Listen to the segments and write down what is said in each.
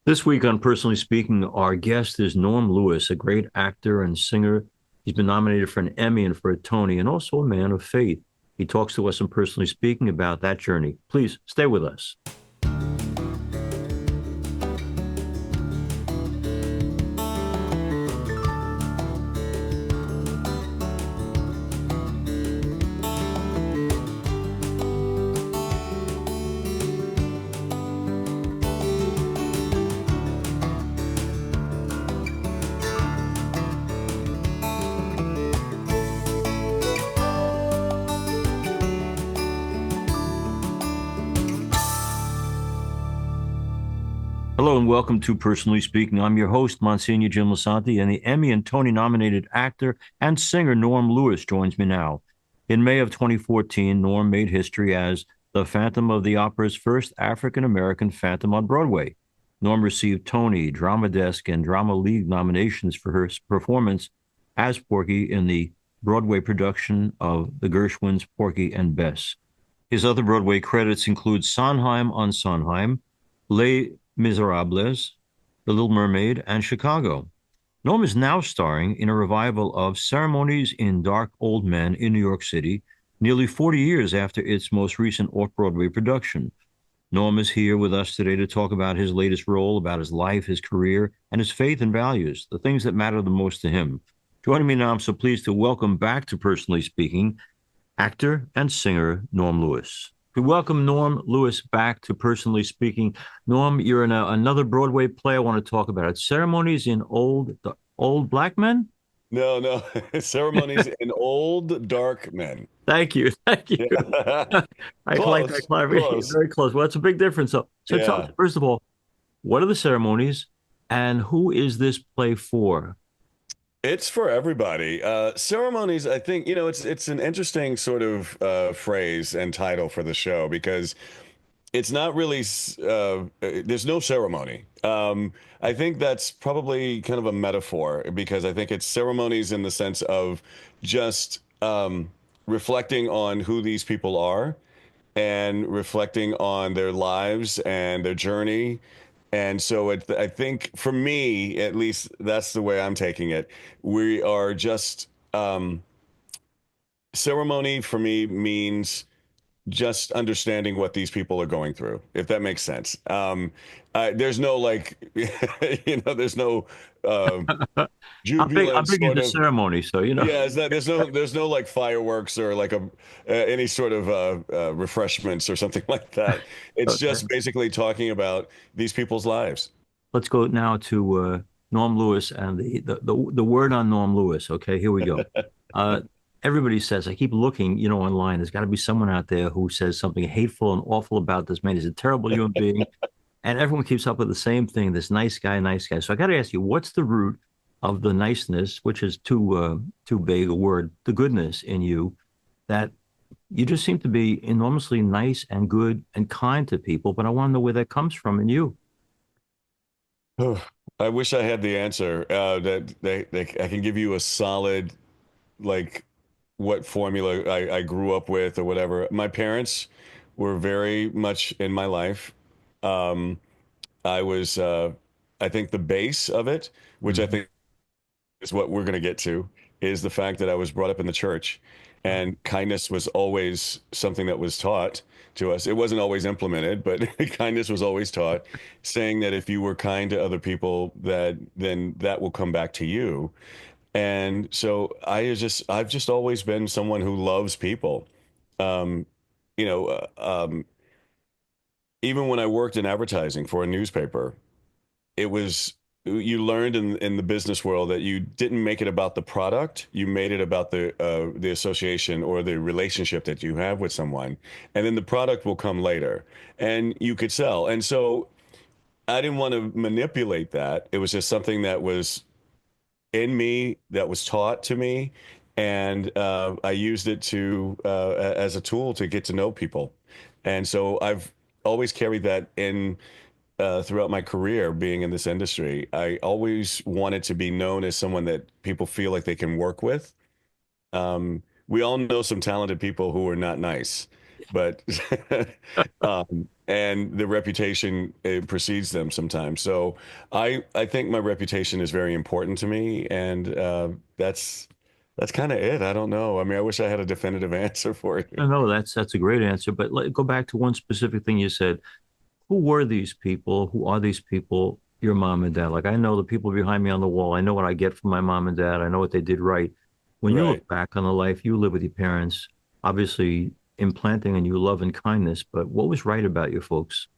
This week on Personally Speaking, our guest is Norm Lewis, a great actor and singer. He's been nominated for an Emmy and for a Tony, and also a man of faith. He talks to us on Personally Speaking about that journey. Please stay with us. Hello and welcome to Personally Speaking. I'm your host, Monsignor Jim Lisante, and the Emmy and Tony nominated actor and singer Norm Lewis joins me now. In May of 2014, Norm made history as the Phantom of the Opera's first African American Phantom on Broadway. Norm received Tony, Drama Desk, and Drama League nominations for her performance as Porgy in the Broadway production of the Gershwins' Porgy and Bess. His other Broadway credits include Sondheim on Sondheim, Les Miserables, The Little Mermaid, and Chicago. Norm is now starring in a revival of Ceremonies in Dark Old Men in New York City, nearly 40 years after its most recent off-Broadway production. Norm is here with us today to talk about his latest role, about his life, his career, and his faith and values, the things that matter the most to him. Joining me now, I'm so pleased to welcome back to Personally Speaking, actor and singer Norm Lewis. We welcome Norm Lewis back to Personally Speaking. Norm, you're in another Broadway play I want to talk about. It's Ceremonies in Old Black Men? No, no. Ceremonies in old dark men. Thank you. Thank you. Yeah. I like that Close, clarification. close. Very close. Well, that's a big difference. So tell us, Yeah. first of all, what are the ceremonies and who is this play for? It's for everybody. Ceremonies, I think, it's an interesting sort of phrase and title for the show because it's not really there's no ceremony. I think that's probably kind of a metaphor because I think it's ceremonies in the sense of just reflecting on who these people are and reflecting on their lives and their journey. And so I think for me, at least that's the way I'm taking it. We are just ceremony for me means just understanding what these people are going through, if that makes sense. There's no like, there's no I'm jubilant big sort into of. ceremony, so Yeah, is that there's no like fireworks or like any sort of refreshments or something like that. It's okay. just basically talking about these people's lives. Let's go now to Norm Lewis and the word on Norm Lewis. Okay, here we go. Uh, Everybody says, I keep looking, online. There's got to be someone out there who says something hateful and awful about this man. He's a terrible human being. And everyone keeps up with the same thing, this nice guy, nice guy. So I got to ask you, what's the root of the niceness, which is too big a word, the goodness in you, that you just seem to be enormously nice and good and kind to people, but I want to know where that comes from in you. I wish I had the answer that I can give you a solid like what formula I grew up with or whatever. My parents were very much in my life. Um, I was, I think the base of it, which I Mhm. think is what we're going to get to, is the fact that I was brought up in the church and kindness was always something that was taught to us. It wasn't always implemented, but kindness was always taught, saying that if you were kind to other people, that then that will come back to you. And so I've just always been someone who loves people. Um, you know, Even when I worked in advertising for a newspaper, it was you learned in the business world that you didn't make it about the product, you made it about the association or the relationship that you have with someone, and then the product will come later, and you could sell. And so I didn't want to manipulate that. It was just something that was in me that was taught to me, and I used it to as a tool to get to know people. And so I've always carried that in throughout my career being in this industry. I always wanted to be known as someone that people feel like they can work with. We all know some talented people who are not nice, but um, and the reputation precedes them sometimes. So I think my reputation is very important to me, and that's kind of it. I don't know. I mean, I wish I had a definitive answer for you. No, that's a great answer. But go back to one specific thing you said. Who were these people? Who are these people? Your mom and dad. Like I know the people behind me on the wall. I know what I get from my mom and dad. I know what they did right. When you Right. look back on the life you live with your parents, obviously implanting in you love and kindness, but what was right about your folks?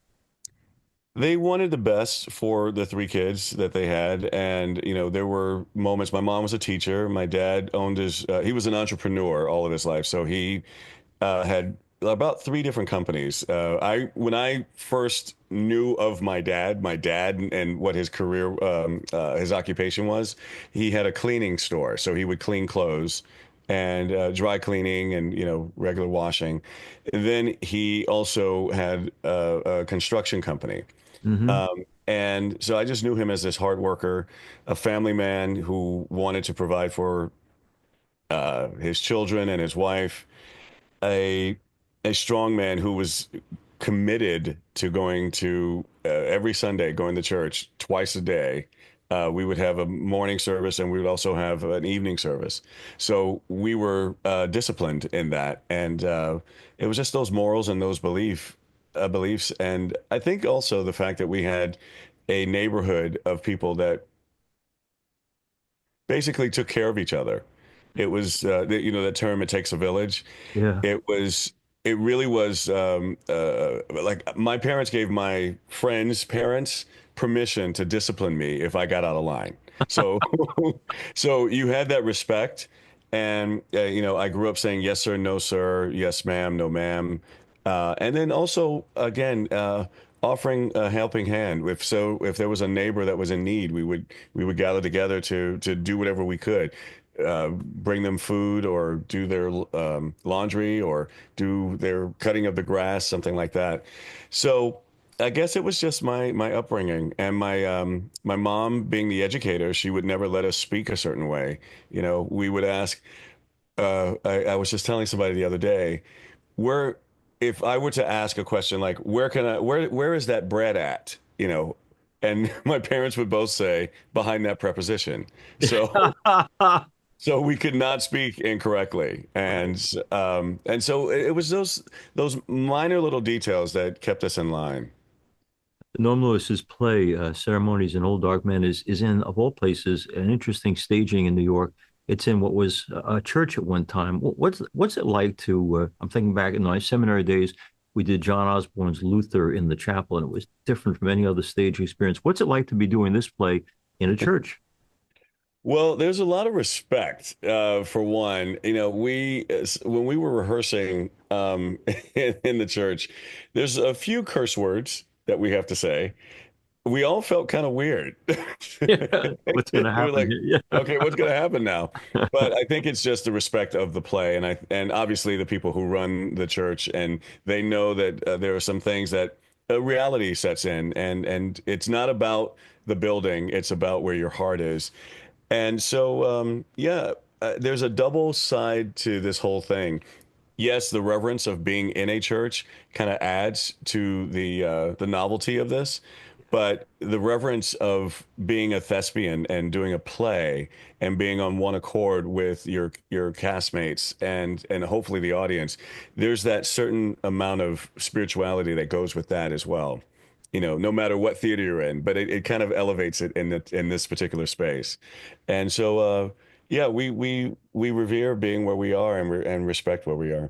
They wanted the best for the three kids that they had. And, there were moments. My mom was a teacher. My dad he was an entrepreneur all of his life. So he had about three different companies. When I first knew of my dad and what his career, his occupation was, he had a cleaning store. So he would clean clothes and dry cleaning and regular washing. Then he also had a construction company. Hmm. And so I just knew him as this hard worker, a family man who wanted to provide for his children and his wife, a a strong man who was committed to going to every Sunday, going to church twice a day. We would have a morning service and we would also have an evening service. So we were disciplined in that, and it was just those morals and those beliefs, and I think also the fact that we had a neighborhood of people that basically took care of each other. It was, that term, it takes a village. Yeah. It was, it really was like my parents gave my friends' parents permission to discipline me if I got out of line. So, so you had that respect. And, I grew up saying yes, sir, no, sir, yes, ma'am, no, ma'am. And then also, again, offering a helping hand. If there was a neighbor that was in need, we would gather together to do whatever we could, bring them food or do their laundry or do their cutting of the grass, something like that. So I guess it was just my upbringing and my mom being the educator. She would never let us speak a certain way. We would ask. I was just telling somebody the other day, where if I were to ask a question like where is that bread at? And my parents would both say behind that preposition. So so we could not speak incorrectly, and so it was those minor little details that kept us in line. Norm Lewis's play, Ceremonies, an Old Dark Man, is in, of all places, an interesting staging in New York. It's in what was a church at one time. What's it like to? I'm thinking back in my seminary days, we did John Osborne's Luther in the chapel, and it was different from any other stage experience. What's it like to be doing this play in a church? Well, there's a lot of respect, for one. When we were rehearsing in the church, there's a few curse words that we have to say. We all felt kind of weird. Yeah, what's going to We were happen like, here? okay, what's going to happen now? Yeah. But I think it's just the respect of the play, and obviously the people who run the church, and they know that there are some things that reality sets in, and it's not about the building, it's about where your heart is. And so, yeah, there's a double side to this whole thing. Yes, the reverence of being in a church kind of adds to the novelty of this, but the reverence of being a thespian and doing a play and being on one accord with your castmates and hopefully the audience, there's that certain amount of spirituality that goes with that as well. No matter what theater you're in, but it kind of elevates it in this particular space. And so, yeah, we revere being where we are and respect where we are.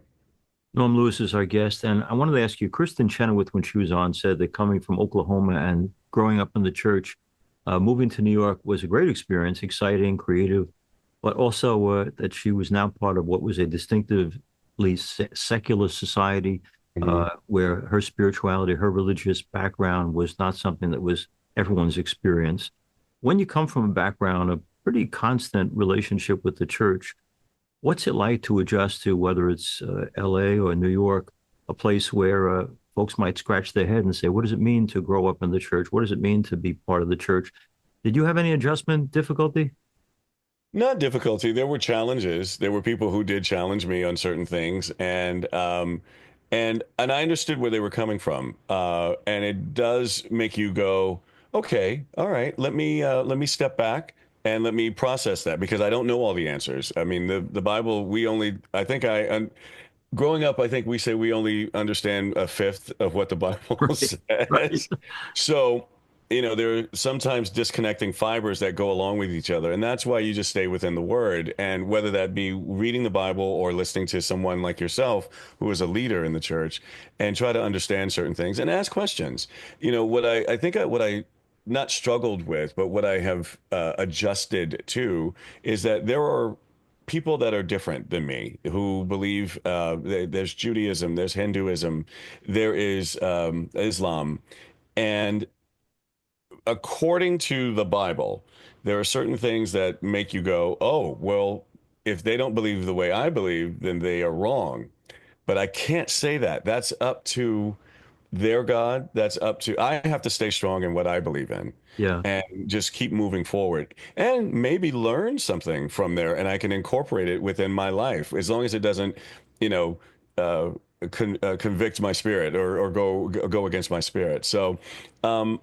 Norm Lewis is our guest, and I wanted to ask you, Kristen Chenoweth, when she was on, said that coming from Oklahoma and growing up in the church, moving to New York was a great experience, exciting, creative, but also that she was now part of what was a distinctively secular society where her spirituality, her religious background was not something that was everyone's experience. When you come from a background of pretty constant relationship with the church, what's it like to adjust to whether it's LA or New York, a place where folks might scratch their head and say, what does it mean to grow up in the church? What does it mean to be part of the church? Did you have any adjustment difficulty? Not difficulty. There were challenges. There were people who did challenge me on certain things, and And I understood where they were coming from, and it does make you go, okay, all right, let me step back and let me process that because I don't know all the answers. I mean, the Bible, we only, I think growing up, I think we say we only understand a fifth of what the Bible Right. Right. says. So, you know, there are sometimes disconnecting fibers that go along with each other. And that's why you just stay within the word. And whether that be reading the Bible or listening to someone like yourself, who is a leader in the church, and try to understand certain things and ask questions. You know, what I not struggled with, but what I have adjusted to is that there are people that are different than me who believe there's Judaism, there's Hinduism, there is Islam. And according to the Bible, there are certain things that make you go, oh, well, if they don't believe the way I believe, then they are wrong. But I can't say that. That's up to their God. That's up to, I have to stay strong in what I believe in Yeah. and just keep moving forward and maybe learn something from there and I can incorporate it within my life as long as it doesn't, you know, uh, convict my spirit or go against my spirit. So, um,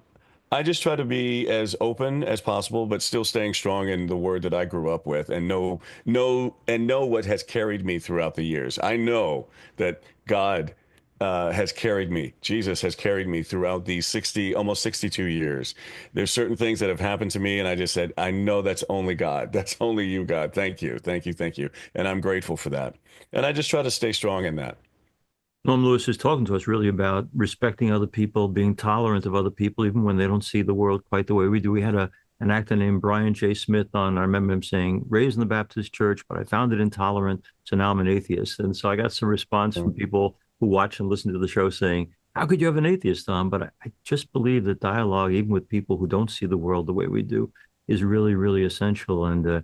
I just try to be as open as possible, but still staying strong in the word that I grew up with and know what has carried me throughout the years. I know that God has carried me. Jesus has carried me throughout these 60, almost 62 years. There's certain things that have happened to me, and I just said, I know that's only God. That's only you, God. Thank you, thank you, thank you. And I'm grateful for that. And I just try to stay strong in that. Norm Lewis is talking to us really about respecting other people, being tolerant of other people, even when they don't see the world quite the way we do. We had an actor named Brian J. Smith on. I remember him saying, raised in the Baptist church, but I found it intolerant, so now I'm an atheist. And so I got some response from people who watch and listen to the show saying, how could you have an atheist on? But I just believe that dialogue, even with people who don't see the world the way we do, is really, really essential. And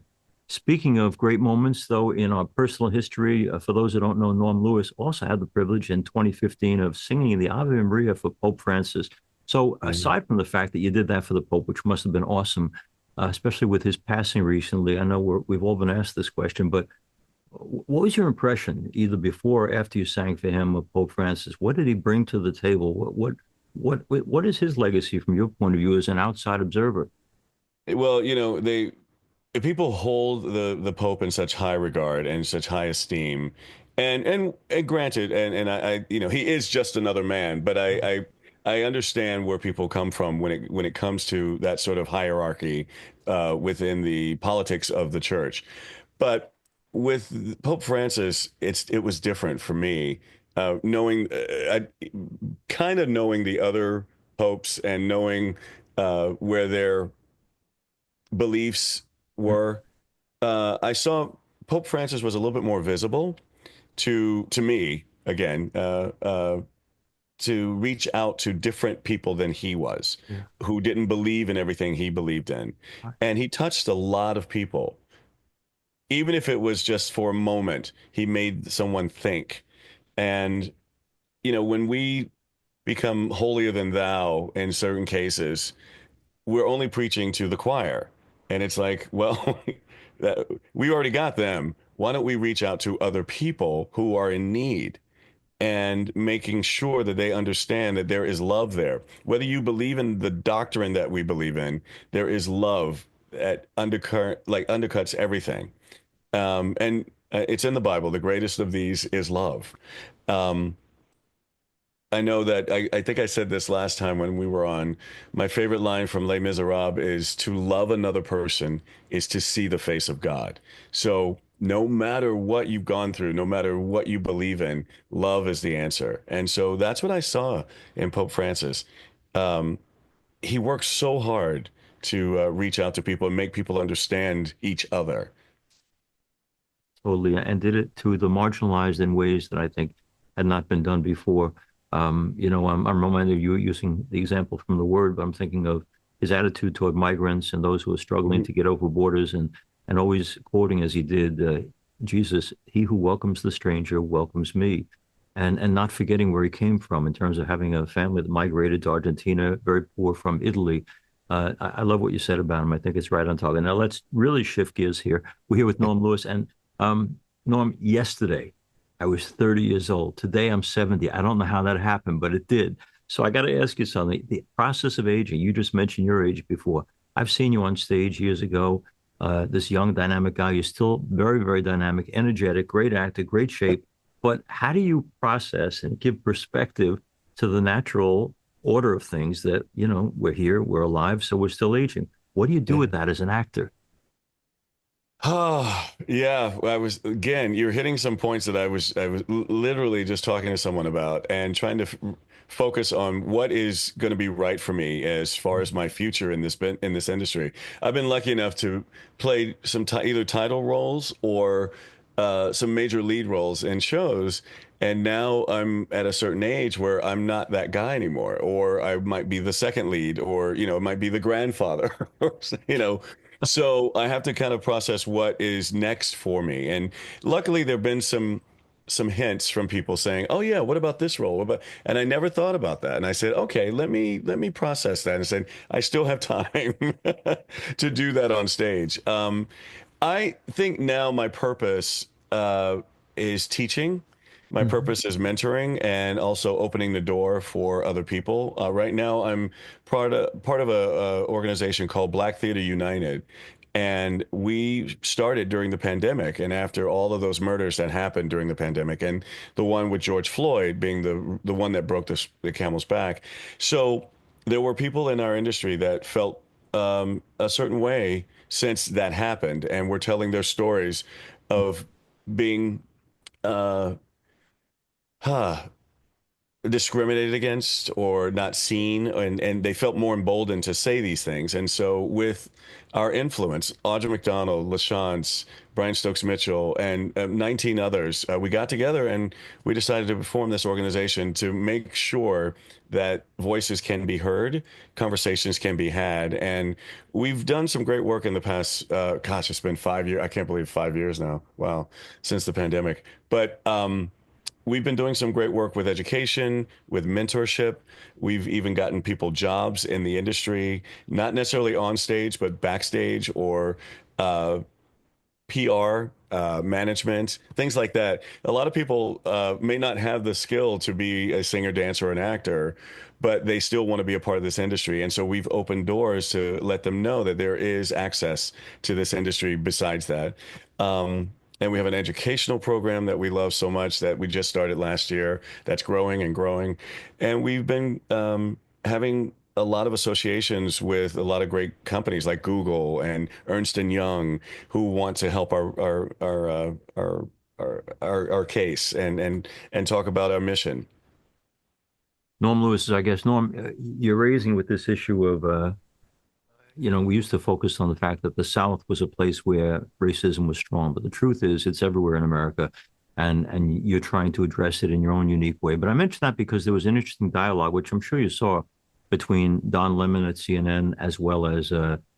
speaking of great moments, though, in our personal history, for those who don't know, Norm Lewis also had the privilege in 2015 of singing the Ave Maria for Pope Francis. So, Mhm. aside from the fact that you did that for the Pope, which must have been awesome, especially with his passing recently, I know we've all been asked this question, but what was your impression, either before or after you sang for him of Pope Francis? What did he bring to the table? What is his legacy from your point of view as an outside observer? Well, you know, people hold the Pope in such high regard and such high esteem, and granted, and you know, he is just another man, but I understand where people come from when it comes to that sort of hierarchy within the politics of the church. But with Pope Francis, it was different for me, knowing kind of knowing the other popes and knowing where their beliefs were. I saw Pope Francis was a little bit more visible to me again to reach out to different people than he was, Yeah. who didn't believe in everything he believed in, and he touched a lot of people. Even if it was just for a moment, he made someone think. And you know, when we become holier than thou in certain cases, we're only preaching to the choir. And it's like, well, that, we already got them. Why don't we reach out to other people who are in need and making sure that they understand that there is love there? Whether you believe in the doctrine that we believe in, there is love that undercuts everything. And it's in the Bible. The greatest of these is love. Um, I know that I think I said this last time when we were on. My favorite line from Les Miserables is to love another person is to see the face of God. So no matter what you've gone through, no matter what you believe in, love is the answer. And so that's what I saw in Pope Francis. Um, he works so hard to reach out to people and make people understand each other. Totally, and did it to the marginalized in ways that I think had not been done before. I'm reminded of you using the example from the Word, but I'm thinking of his attitude toward migrants and those who are struggling Mhm. to get over borders, and always quoting as he did, Jesus, "He who welcomes the stranger welcomes me," and not forgetting where he came from in terms of having a family that migrated to Argentina, very poor from Italy. I love what you said about him. I think it's right on target. Now let's really shift gears here. We're here with Norm Lewis, and um, Norm, yesterday I was 30 years old. Today I'm 70. I don't know how that happened, but it did. So I got to ask you something. The process of aging, you just mentioned your age before. I've seen you on stage years ago. This young, dynamic guy. You're still very, very dynamic, energetic, great actor, great shape. But how do you process and give perspective to the natural order of things that, we're here, we're alive, so we're still aging? What do you do with that as an actor? Oh, yeah. I was again, you're hitting some points that I was literally just talking to someone about and trying to focus on what is going to be right for me as far as my future in this industry. I've been lucky enough to play some either title roles or some major lead roles in shows. And now I'm at a certain age where I'm not that guy anymore, or I might be the second lead, or it might be the grandfather, or so I have to kind of process what is next for me. And luckily there've been some hints from people saying, "Oh yeah, what about this role? What about?" And I never thought about that. And I said, "Okay, let me process that." And said, "I still have time to do that on stage." I think now my purpose is teaching. My Mhm. purpose is mentoring and also opening the door for other people. Right now, I'm part of a organization called Black Theater United, and we started during the pandemic. And after all of those murders that happened during the pandemic, and the one with George Floyd being the one that broke the camel's back, so there were people in our industry that felt a certain way since that happened, and were telling their stories of being uh, huh, discriminated against or not seen, and they felt more emboldened to say these things. And so with our influence, Audra McDonald, LaChance, Brian Stokes Mitchell, and 19 others, we got together and we decided to form this organization to make sure that voices can be heard, conversations can be had. And we've done some great work in the past. Gosh, it's been 5 years. I can't believe 5 years now. Wow, since the pandemic. But we've been doing some great work with education, with mentorship. We've even gotten people jobs in the industry, not necessarily on stage, but backstage or uh, PR, management, things like that. A lot of people may not have the skill to be a singer, dancer, or an actor, but they still want to be a part of this industry. And so we've opened doors to let them know that there is access to this industry besides that. And we have an educational program that we love so much that we just started last year that's growing and growing. And we've been having a lot of associations with a lot of great companies like Google and Ernst and Young, who want to help our case and talk about our mission. Norm Lewis is, I guess, Norm, you're raising with this issue of, we used to focus on the fact that the South was a place where racism was strong, but the truth is it's everywhere in America, and you're trying to address it in your own unique way. But I mentioned that because there was an interesting dialogue, which I'm sure you saw, between Don Lemon at CNN as well as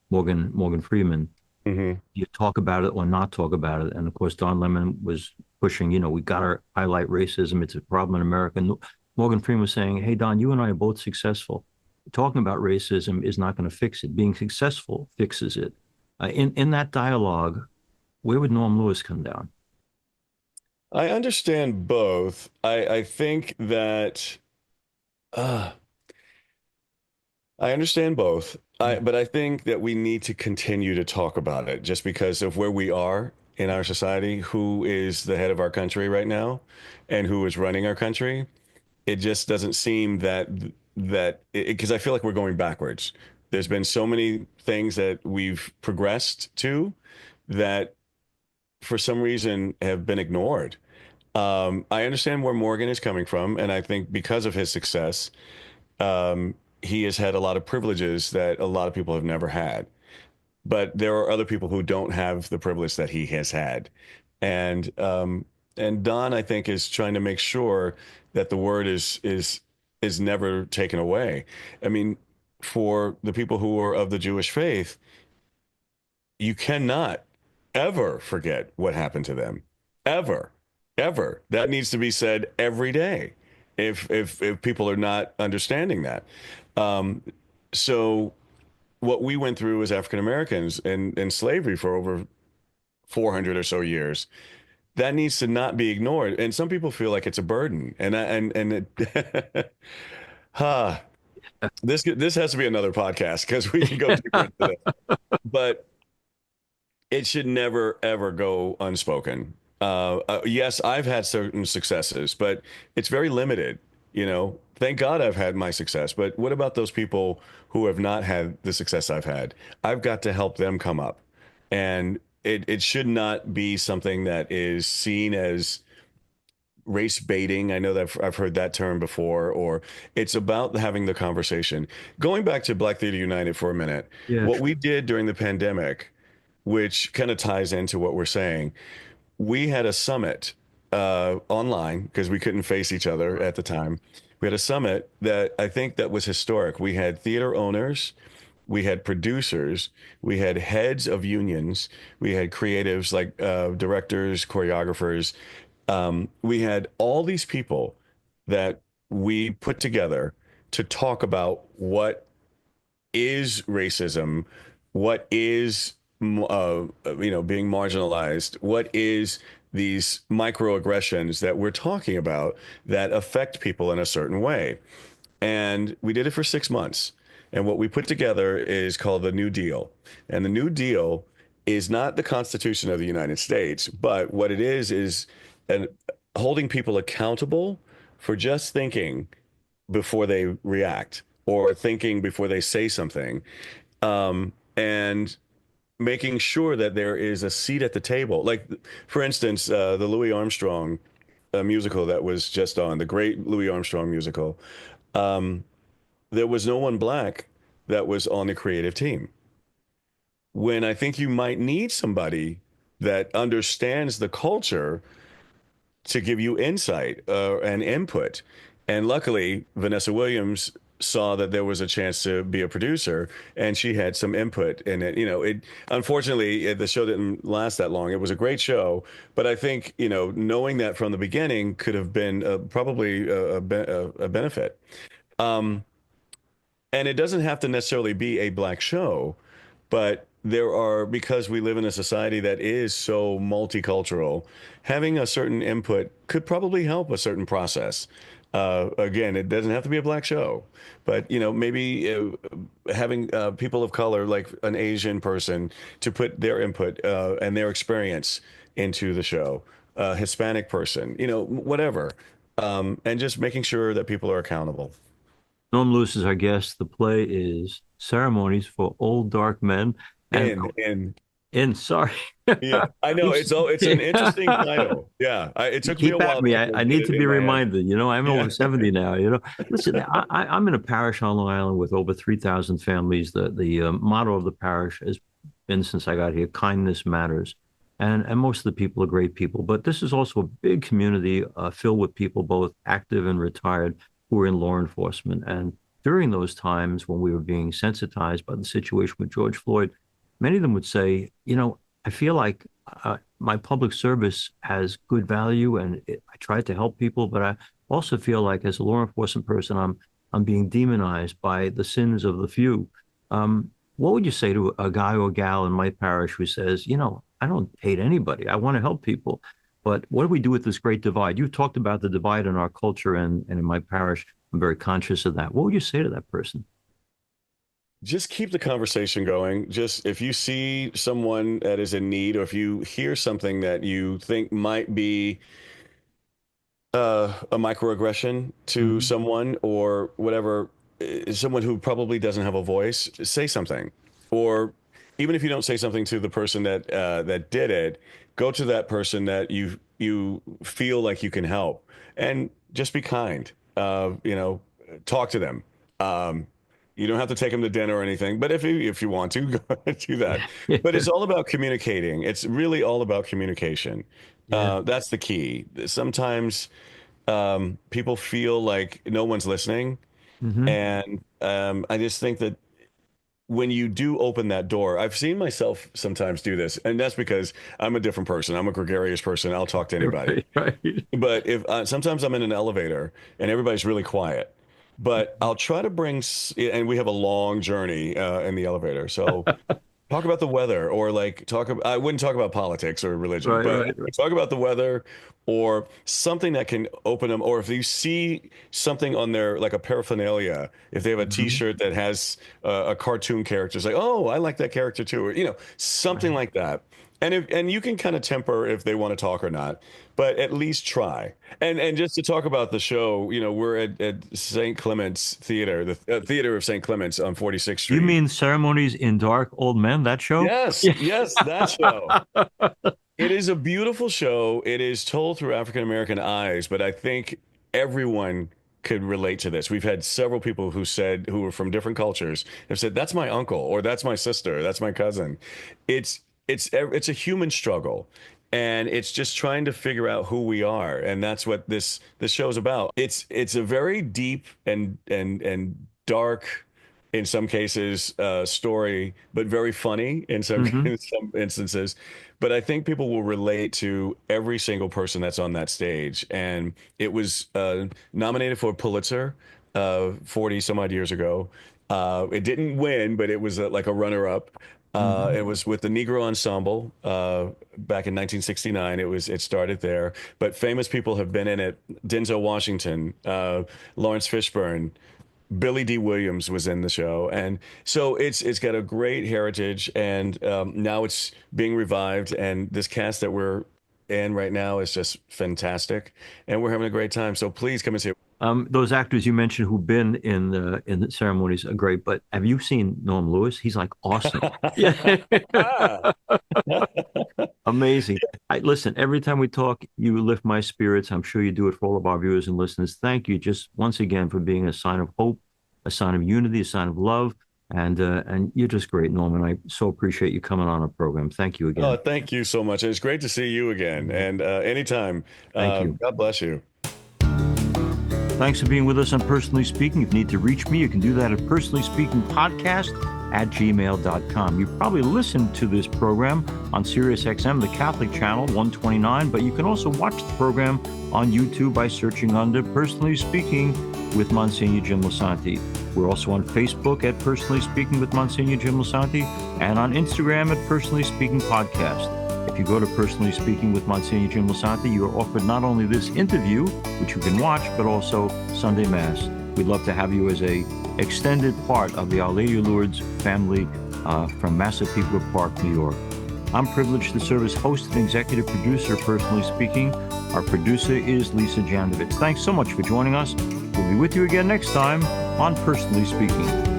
Morgan Freeman. Hmm. You talk about it or not talk about it, and of course Don Lemon was pushing, we got to highlight racism. It's a problem in America. And Morgan Freeman was saying, "Hey Don, you and I are both successful. Talking about racism is not going to fix it. Being successful fixes it." In that dialogue, where would Norm Lewis come down? I understand both. I think that uh, I understand both. But I think that we need to continue to talk about it just because of where we are in our society, who is the head of our country right now, and who is running our country. It just doesn't seem that because I feel like we're going backwards. There's been so many things that we've progressed to that for some reason have been ignored. I understand where Morgan is coming from, and I think because of his success, he has had a lot of privileges that a lot of people have never had. But there are other people who don't have the privilege that he has had, and Don, I think, is trying to make sure that the word is never taken away. I mean, for the people who are of the Jewish faith, you cannot ever forget what happened to them, ever, ever. That needs to be said every day. If people are not understanding that, um, so what we went through as African Americans in slavery for over 400 or so years, that needs to not be ignored. And some people feel like it's a burden. It, huh, this has to be another podcast because we can go deeper into this. But it should never ever go unspoken. Yes, I've had certain successes, but it's very limited. Thank God I've had my success. But what about those people who have not had the success I've had? I've got to help them come up, and it should not be something that is seen as race baiting. I know that I've heard that term before, or it's about having the conversation. Going back to Black Theater United for a minute, Yeah, what sure. we did during the pandemic, which kind of ties into what we're saying, we had a summit online because we couldn't face each other at the time. We had a summit that I think that was historic. We had theater owners, we had producers, we had heads of unions, we had creatives like directors, choreographers. We had all these people that we put together to talk about what is racism, what is being marginalized, what is these microaggressions that we're talking about that affect people in a certain way. And we did it for 6 months. And what we put together is called the New Deal. And the New Deal is not the Constitution of the United States, but what it is an, holding people accountable for just thinking before they react or thinking before they say something, and making sure that there is a seat at the table. Like, for instance, the Louis Armstrong musical that was just on, the great Louis Armstrong musical, there was no one black that was on the creative team. When I think you might need somebody that understands the culture to give you insight and input. And luckily, Vanessa Williams saw that there was a chance to be a producer, and she had some input in it. It unfortunately the show didn't last that long. It was a great show, but I think knowing that from the beginning could have been probably a benefit. Um, and it doesn't have to necessarily be a black show, but there are, because we live in a society that is so multicultural, having a certain input could probably help a certain process. Again, it doesn't have to be a black show, but maybe having people of color, like an Asian person, to put their input and their experience into the show, Hispanic person, whatever, and just making sure that people are accountable. Norm Lewis is our guest. The play is Ceremonies for Old Dark Men. And And sorry. yeah, I know it's an interesting title. Yeah, it You took me a keep at while me. to I actually get need it to in be my head. reminded. I'm Yeah. over 70 now. Listen, I'm in a parish on Long Island with over 3,000 families. The motto of the parish has been since I got here, kindness matters. And most of the people are great people. But this is also a big community filled with people, both active and retired, who are in law enforcement. And during those times when we were being sensitized by the situation with George Floyd, many of them would say, I feel like my public service has good value and I try to help people, but I also feel like as a law enforcement person, I'm being demonized by the sins of the few. What would you say to a guy or gal in my parish who says, I don't hate anybody. I want to help people. But what do we do with this great divide? You talked about the divide in our culture and in my parish. I'm very conscious of that. What would you say to that person? Just keep the conversation going. Just if you see someone that is in need, or if you hear something that you think might be a microaggression to Mhm. someone or whatever, someone who probably doesn't have a voice, say something. Or even if you don't say something to the person that did it, go to that person that you feel like you can help, and just be kind. Talk to them. Um, you don't have to take them to dinner or anything, but if you want to, go ahead and do that. But it's all about communicating. It's really all about communication. Yeah. That's the key. Sometimes people feel like no one's listening. Hmm. And I just think that when you do open that door, I've seen myself sometimes do this, and that's because I'm a different person. I'm a gregarious person. I'll talk to anybody. Right, right. But if sometimes I'm in an elevator and everybody's really quiet, but I'll try to bring, and we have a long journey in the elevator. So Talk about the weather, or like talk about, I wouldn't talk about politics or religion, Right, but right, right. talk about the weather or something that can open them. Or if you see something on their, like a paraphernalia, if they have a Mhm. t-shirt that has a cartoon character, it's like, oh, I like that character too, or, something Right. like that. And you can kind of temper if they want to talk or not, but at least try. And just to talk about the show, we're at St. Clement's Theater, the Theater of St. Clement's on 46th You Street. mean Ceremonies in Dark Old Men, that show? Yes, Yeah. yes, that show. It is a beautiful show. It is told through African American eyes, but I think everyone could relate to this. We've had several people who were from different cultures, have said, "That's my uncle," or "That's my sister," or "That's my cousin." It's a human struggle, and it's just trying to figure out who we are, and that's what this show's about. It's a very deep and dark, in some cases, story, but very funny in some Hmm. in some instances. But I think people will relate to every single person that's on that stage. And it was nominated for a Pulitzer 40 some odd years ago. It didn't win, but it was like a runner-up. Hmm. It was with the Negro Ensemble back in 1969. It started there, but famous people have been in it. Denzel Washington, Lawrence Fishburne, Billy D. Williams was in the show, and so it's got a great heritage, and now it's being revived, and this cast that we're in right now is just fantastic, and we're having a great time. So please come and see it. Those actors you mentioned who've been in the ceremonies are great, but have you seen Norm Lewis? He's like awesome. Yeah. Ah, Amazing. Listen, every time we talk, you lift my spirits. I'm sure you do it for all of our viewers and listeners. Thank you just once again for being a sign of hope, a sign of unity, a sign of love, and you're just great, Norman. I so appreciate you coming on our program. Thank you oh, again. thank you so much. It's great to see you again, and anytime. Thank you. God bless you. Thanks for being with us on Personally Speaking. If you need to reach me, you can do that at personallyspeakingpodcast@gmail.com. You probably listened to this program on SiriusXM, the Catholic channel 129, but you can also watch the program on YouTube by searching under Personally Speaking with Monsignor Jim Lisante. We're also on Facebook at Personally Speaking with Monsignor Jim Lisante and on Instagram at Personally Speaking Podcast. If you go to Personally Speaking with Monsignor Jim Lisante, you are offered not only this interview, which you can watch, but also Sunday Mass. We'd love to have you as a extended part of the Our Lady of Lourdes family from Massapequa Park, New York. I'm privileged to serve as host and executive producer of Personally Speaking. Our producer is Lisa Jandovitz. Thanks so much for joining us. We'll be with you again next time on Personally Speaking.